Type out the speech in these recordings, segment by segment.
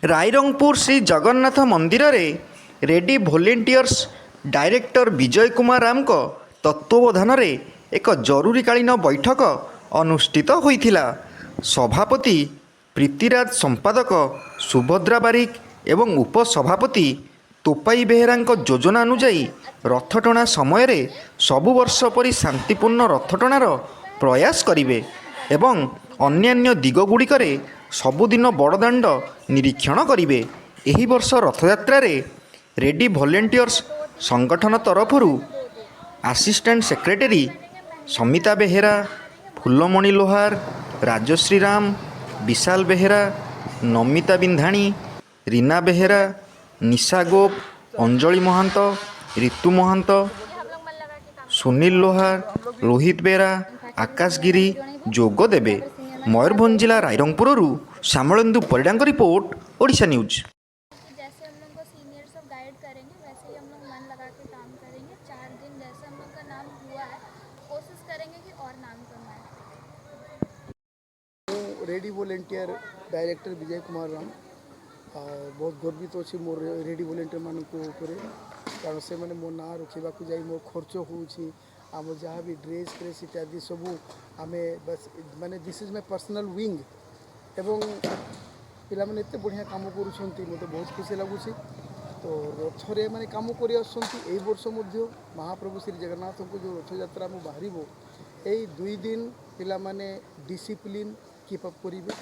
ରାଇରଙ୍ଗପୁର ଶ୍ରୀ ଜଗନ୍ନାଥ ମନ୍ଦିରରେ ready ଭୋଲେଣ୍ଟିୟର୍ସ director ବିଜୟ କୁମାର ରାମଙ୍କ ତତ୍ତ୍ୱାବଧାନରେ ଏକ ଜରୁରୀକାଳୀନ ବୈଠକ ଅନୁଷ୍ଠିତ ହୋଇଥିଲା। ସଭାପତି ପ୍ରୀତିରାଜ, ସମ୍ପାଦକ ସୁଭଦ୍ରା ବାରିକ ଏବଂ ଉପସଭାପତି ତୋପାଇ ବେହେରାଙ୍କ ଯୋଜନା ଅନୁଯାୟୀ ରଥଟଣା ସମୟରେ ସବୁ ବର୍ଷ ପରି ଶାନ୍ତିପୂର୍ଣ୍ଣ ରଥଟଣାର ପ୍ରୟାସ କରିବେ ଏବଂ ଅନ୍ୟାନ୍ୟ ଦିଗଗୁଡ଼ିକରେ ସବୁଦିନ ବଡ଼ଦାଣ୍ଡ ନିରୀକ୍ଷଣ କରିବେ। ଏହି ବର୍ଷ ରଥଯାତ୍ରାରେ ରେଡି ଭଲେଣ୍ଟିୟର୍ସ ସଂଗଠନ ତରଫରୁ ଆସିଷ୍ଟାଣ୍ଟ ସେକ୍ରେଟାରୀ ସମିତା ବେହେରା, ଫୁଲମଣି ଲୋହାର, ରାଜଶ୍ରୀ ରାମ, ବିଶାଲ ବେହେରା, ନମିତା ବିନ୍ଧାଣୀ, ରୀନା ବେହେରା, ନିଶା ଗୋପ, ଅଞ୍ଜଳି ମହାନ୍ତ, ରିତୁ ମହାନ୍ତ, ସୁନୀଲ ଲୋହାର, ରୋହିତ ବେହେରା, ଆକାଶ ଗିରି ଯୋଗ ଦେବେ। ମୟୂରଭଞ୍ଜ ଜିଲ୍ଲା ରାଇରଙ୍ଗପୁରରୁ ଶ୍ୟାମଳେନ୍ଦୁ ପରିଡ଼ାଙ୍କ ରିପୋର୍ଟ, ଓଡ଼ିଶା ନ୍ୟୁଜ୍। जैसे हम लोग को सीनियर सब गाइड करेंगे वैसे ही हम लोग मन लगा के काम करेंगे। 4 दिन जैसे हम लोग का नाम हुआ है कोशिश करेंगे कि और नाम करवाएं। Ready volunteer director Vijay Kumar Ram बहुत गर्वित अच्छी मोर रेडी वॉलेंटियर मान कारण से मैंने मो ना रखा जाए मो खर्च होम जहाँ भी ड्रेस फ्रेस इत्यादि सब आम बस माने this is my personal wing एवं पिला मैंने एत बढ़िया कम कर मत बहुत खुशी लगुच। तो रथरे मैंने कम कर वर्ष महाप्रभु श्री जगन्नाथ को जो रथयात्रा बाहर यही 2 दिन पिला माने डिसिप्लिन कीपअप करेंगे।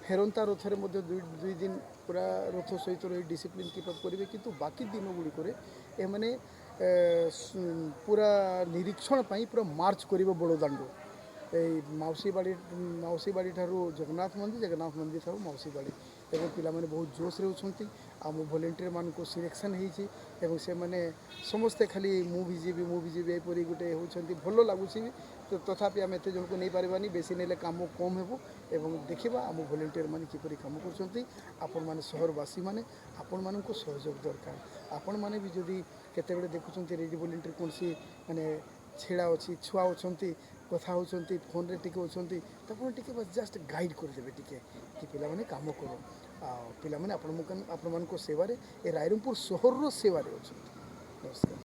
फेरंता रथरे 2 दिन पूरा रथ सहित रही डिसिप्लिन कीपअप करेंगे किंतु बाकी दिन गुड़िक मैंने पूरा निरीक्षण पूरा मार्च करेंगे बड़दाण्ड मौसी बाड़ी ठारू जगन्नाथ मंदिर ठारू मौसी बाड़ी एवं पिला माने बहुत जोश रे होछंती आम वॉलेंटियर मान को सिलेक्शन होती से माने समस्ते खाली मुझे एपरी गोटे होती भल लगुच। तो तथापि आम एत जन को नहीं पार्बानी बेसी नेले काम कम हो एवं देखा आम वॉलेंटियर मान किपरि काम करछंती। आपण माने सहरवासी माने आपण मान को सहयोग दरकार। आपण माने भी जदि केतेबेले देखुछंती रेडी वॉलेंटियर कौन सी माने छेड़ा अच्छी छुआ अच्छी कथा होती फोन रे टिके होती टिके बस जस्ट गाइड करदेवे टिके कि पिला माने काम करो पिला माने आपण मान को सेवारे ए रायरंगपुर सहर रो सेवारे अच्छे। नमस्कार।